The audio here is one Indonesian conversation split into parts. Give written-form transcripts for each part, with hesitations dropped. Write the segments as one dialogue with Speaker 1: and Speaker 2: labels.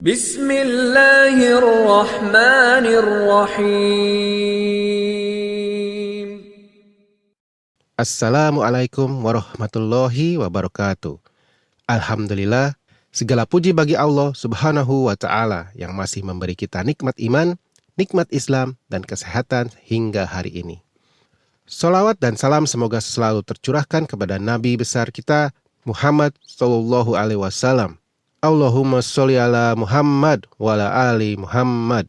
Speaker 1: Bismillahirrahmanirrahim.
Speaker 2: Assalamualaikum warahmatullahi wabarakatuh. Alhamdulillah, segala puji bagi Allah Subhanahu wa Ta'ala yang masih memberi kita nikmat iman, nikmat Islam, dan kesehatan hingga hari ini. Salawat dan salam semoga selalu tercurahkan kepada Nabi besar kita Muhammad Sallallahu Alaihi Wasallam. Allahumma sholli ala Muhammad wa ala ali Muhammad.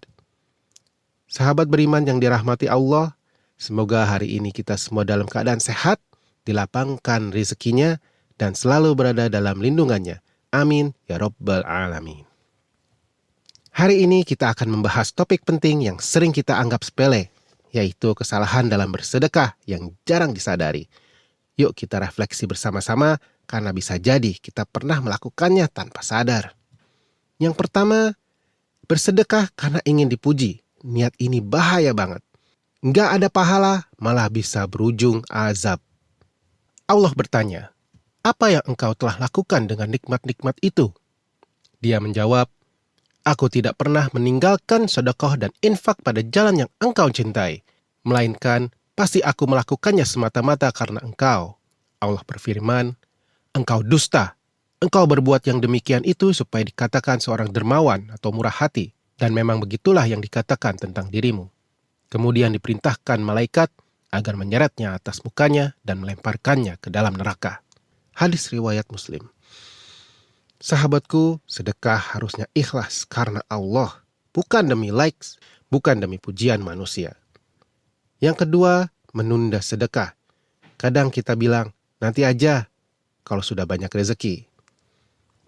Speaker 2: Sahabat beriman yang dirahmati Allah, semoga hari ini kita semua dalam keadaan sehat, dilapangkan rezekinya, dan selalu berada dalam lindungannya. Amin ya Rabbal Alamin. Hari ini kita akan membahas topik penting yang sering kita anggap sepele, yaitu kesalahan dalam bersedekah yang jarang disadari. Yuk kita refleksi bersama-sama, karena bisa jadi kita pernah melakukannya tanpa sadar. Yang pertama, bersedekah karena ingin dipuji. Niat ini bahaya banget. Nggak ada pahala, malah bisa berujung azab. Allah bertanya, apa yang engkau telah lakukan dengan nikmat-nikmat itu? Dia menjawab, aku tidak pernah meninggalkan sedekah dan infak pada jalan yang engkau cintai, melainkan pasti aku melakukannya semata-mata karena engkau. Allah berfirman, engkau dusta. Engkau berbuat yang demikian itu supaya dikatakan seorang dermawan atau murah hati, dan memang begitulah yang dikatakan tentang dirimu. Kemudian diperintahkan malaikat agar menyeretnya atas mukanya dan melemparkannya ke dalam neraka. Hadis riwayat Muslim. Sahabatku, sedekah harusnya ikhlas karena Allah, bukan demi likes, bukan demi pujian manusia. Yang kedua, menunda sedekah. Kadang kita bilang, nanti aja kalau sudah banyak rezeki.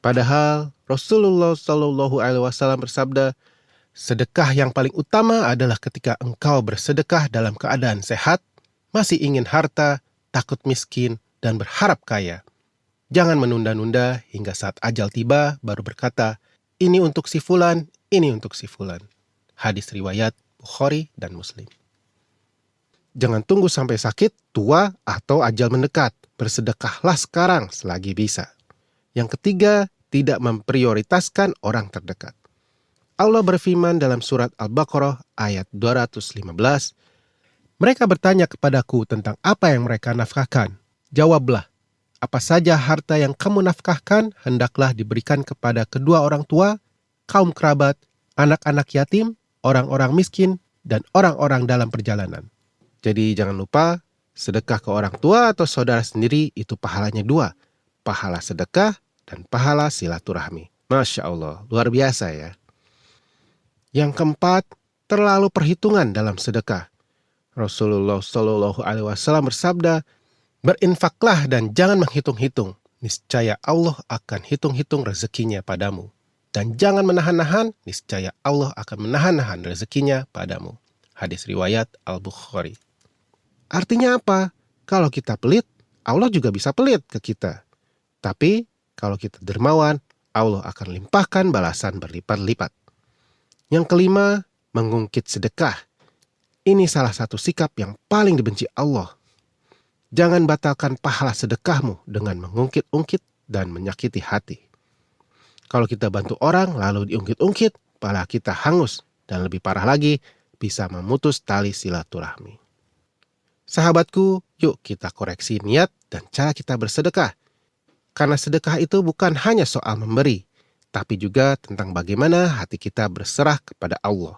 Speaker 2: Padahal Rasulullah Shallallahu Alaihi Wasallam bersabda, sedekah yang paling utama adalah ketika engkau bersedekah dalam keadaan sehat, masih ingin harta, takut miskin, dan berharap kaya. Jangan menunda-nunda hingga saat ajal tiba baru berkata, ini untuk si fulan, ini untuk si fulan. Hadis riwayat Bukhari dan Muslim. Jangan tunggu sampai sakit, tua, atau ajal mendekat. Bersedekahlah sekarang selagi bisa. Yang ketiga, tidak memprioritaskan orang terdekat. Allah berfirman dalam surat Al-Baqarah ayat 215, mereka bertanya kepadaku tentang apa yang mereka nafkahkan. Jawablah, apa saja harta yang kamu nafkahkan hendaklah diberikan kepada kedua orang tua, kaum kerabat, anak-anak yatim, orang-orang miskin, dan orang-orang dalam perjalanan. Jadi jangan lupa, sedekah ke orang tua atau saudara sendiri itu pahalanya dua. Pahala sedekah dan pahala silaturahmi. Masya Allah, luar biasa ya. Yang keempat, terlalu perhitungan dalam sedekah. Rasulullah Shallallahu Alaihi Wasallam bersabda, berinfaklah dan jangan menghitung-hitung. Niscaya Allah akan hitung-hitung rezekinya padamu. Dan jangan menahan-nahan, niscaya Allah akan menahan-nahan rezekinya padamu. Hadis riwayat Al-Bukhari. Artinya apa? Kalau kita pelit, Allah juga bisa pelit ke kita. Tapi kalau kita dermawan, Allah akan limpahkan balasan berlipat-lipat. Yang kelima, mengungkit sedekah. Ini salah satu sikap yang paling dibenci Allah. Jangan batalkan pahala sedekahmu dengan mengungkit-ungkit dan menyakiti hati. Kalau kita bantu orang lalu diungkit-ungkit, pahala kita hangus dan lebih parah lagi, bisa memutus tali silaturahmi. Sahabatku, yuk kita koreksi niat dan cara kita bersedekah. Karena sedekah itu bukan hanya soal memberi, tapi juga tentang bagaimana hati kita berserah kepada Allah.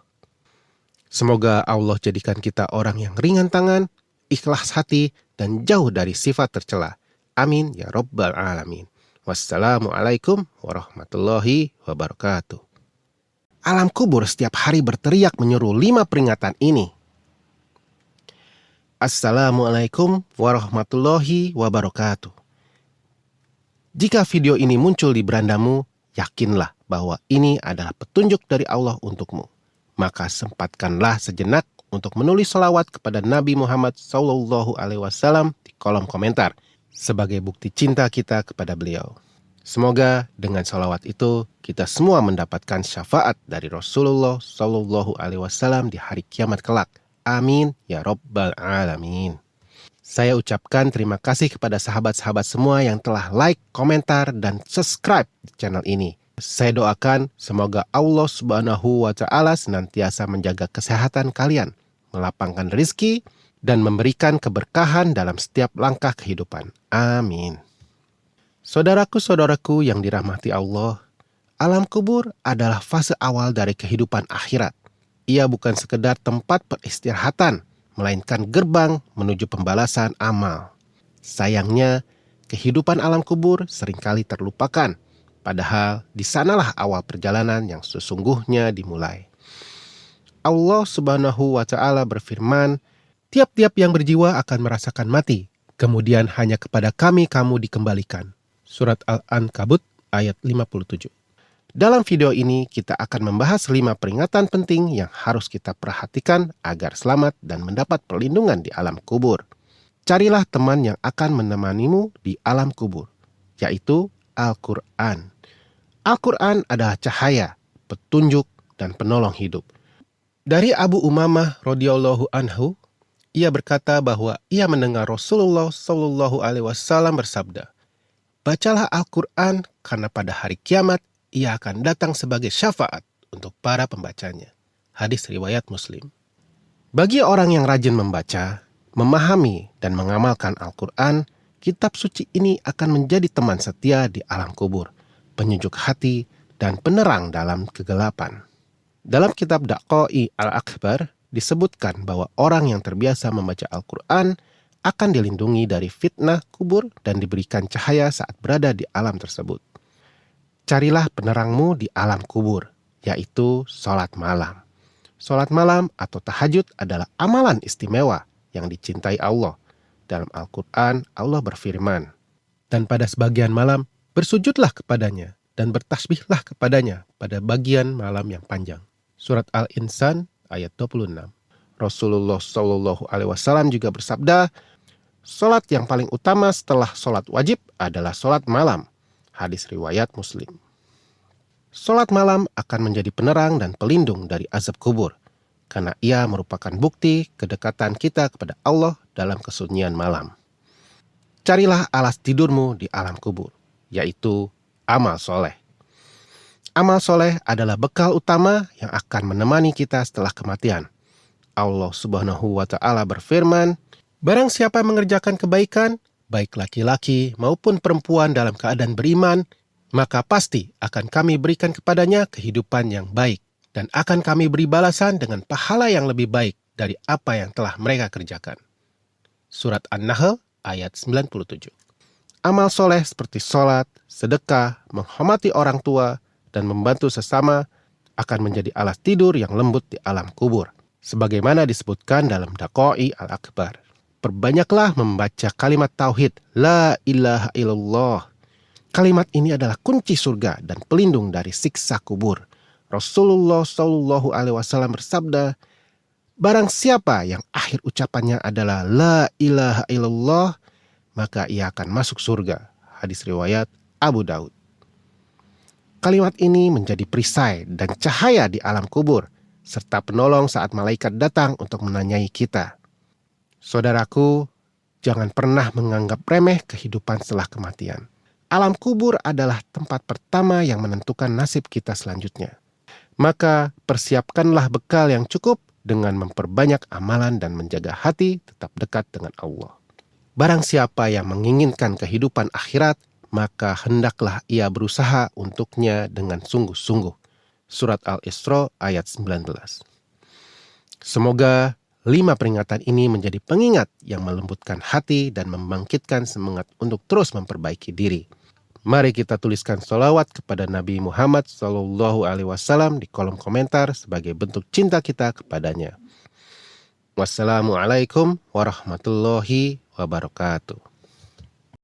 Speaker 2: Semoga Allah jadikan kita orang yang ringan tangan, ikhlas hati, dan jauh dari sifat tercela. Amin ya Rabbal Alamin. Wassalamualaikum warahmatullahi wabarakatuh. Alam kubur setiap hari berteriak menyuruh 5 peringatan ini. Assalamualaikum warahmatullahi wabarakatuh. Jika video ini muncul di berandamu, yakinlah bahwa ini adalah petunjuk dari Allah untukmu. Maka sempatkanlah sejenak untuk menulis salawat kepada Nabi Muhammad Sallallahu Alaihi Wasallam di kolom komentar sebagai bukti cinta kita kepada beliau. Semoga dengan salawat itu kita semua mendapatkan syafaat dari Rasulullah Sallallahu Alaihi Wasallam di hari kiamat kelak. Amin ya Rabbal Alamin. Saya ucapkan terima kasih kepada sahabat-sahabat semua yang telah like, komentar, dan subscribe di channel ini. Saya doakan semoga Allah Subhanahu wa Ta'ala senantiasa menjaga kesehatan kalian, melapangkan rizki, dan memberikan keberkahan dalam setiap langkah kehidupan. Amin. Saudaraku-saudaraku yang dirahmati Allah, alam kubur adalah fase awal dari kehidupan akhirat. Ia bukan sekedar tempat peristirahatan, melainkan gerbang menuju pembalasan amal. Sayangnya, kehidupan alam kubur seringkali terlupakan. Padahal di sanalah awal perjalanan yang sesungguhnya dimulai. Allah Subhanahu wa Ta'ala berfirman, tiap-tiap yang berjiwa akan merasakan mati, kemudian hanya kepada kami kamu dikembalikan. Surat Al-Ankabut ayat 57. Dalam video ini kita akan membahas 5 peringatan penting yang harus kita perhatikan agar selamat dan mendapat perlindungan di alam kubur. Carilah teman yang akan menemanimu di alam kubur, yaitu Al-Quran. Al-Quran adalah cahaya, petunjuk, dan penolong hidup. Dari Abu Umamah radhiyallahu anhu, ia berkata bahwa ia mendengar Rasulullah Shallallahu Alaihi Wasallam bersabda, "Bacalah Al-Quran karena pada hari kiamat ia akan datang sebagai syafaat untuk para pembacanya." Hadis riwayat Muslim. Bagi orang yang rajin membaca, memahami, dan mengamalkan Al-Quran, kitab suci ini akan menjadi teman setia di alam kubur, penyejuk hati, dan penerang dalam kegelapan. Dalam kitab Daqai Al-Akbar disebutkan bahwa orang yang terbiasa membaca Al-Quran akan dilindungi dari fitnah kubur dan diberikan cahaya saat berada di alam tersebut. Carilah penerangmu di alam kubur, yaitu sholat malam. Sholat malam atau tahajud adalah amalan istimewa yang dicintai Allah. Dalam Al-Quran, Allah berfirman, "Dan pada sebagian malam, bersujudlah kepadanya dan bertasbihlah kepadanya pada bagian malam yang panjang." Surat Al-Insan ayat 26. Rasulullah Shallallahu Alaihi Wasallam juga bersabda, "Salat yang paling utama setelah salat wajib adalah salat malam." Hadis riwayat Muslim. Salat malam akan menjadi penerang dan pelindung dari azab kubur, karena ia merupakan bukti kedekatan kita kepada Allah dalam kesunyian malam. Carilah alas tidurmu di alam kubur, yaitu amal soleh. Amal soleh adalah bekal utama yang akan menemani kita setelah kematian. Allah Subhanahu wa Ta'ala berfirman, "Barang siapa mengerjakan kebaikan, baik laki-laki maupun perempuan dalam keadaan beriman, maka pasti akan kami berikan kepadanya kehidupan yang baik, dan akan kami beri balasan dengan pahala yang lebih baik dari apa yang telah mereka kerjakan." Surat An-Nahl ayat 97. Amal soleh seperti sholat, sedekah, menghormati orang tua, dan membantu sesama akan menjadi alas tidur yang lembut di alam kubur, sebagaimana disebutkan dalam Daqai Al-Akbar. Perbanyaklah membaca kalimat tauhid, La ilaha illallah. Kalimat ini adalah kunci surga dan pelindung dari siksa kubur. Rasulullah Shallallahu Alaihi Wasallam bersabda, "Barang siapa yang akhir ucapannya adalah La ilaha illallah, maka ia akan masuk surga." Hadis riwayat Abu Daud. Kalimat ini menjadi perisai dan cahaya di alam kubur, serta penolong saat malaikat datang untuk menanyai kita. Saudaraku, jangan pernah menganggap remeh kehidupan setelah kematian. Alam kubur adalah tempat pertama yang menentukan nasib kita selanjutnya. Maka persiapkanlah bekal yang cukup dengan memperbanyak amalan dan menjaga hati tetap dekat dengan Allah. Barang siapa yang menginginkan kehidupan akhirat, maka hendaklah ia berusaha untuknya dengan sungguh-sungguh. Surat Al-Isra ayat 19. Semoga 5 peringatan ini menjadi pengingat yang melembutkan hati dan membangkitkan semangat untuk terus memperbaiki diri. Mari kita tuliskan sholawat kepada Nabi Muhammad SAW di kolom komentar sebagai bentuk cinta kita kepadanya. Wassalamualaikum warahmatullahi wabarakatuh.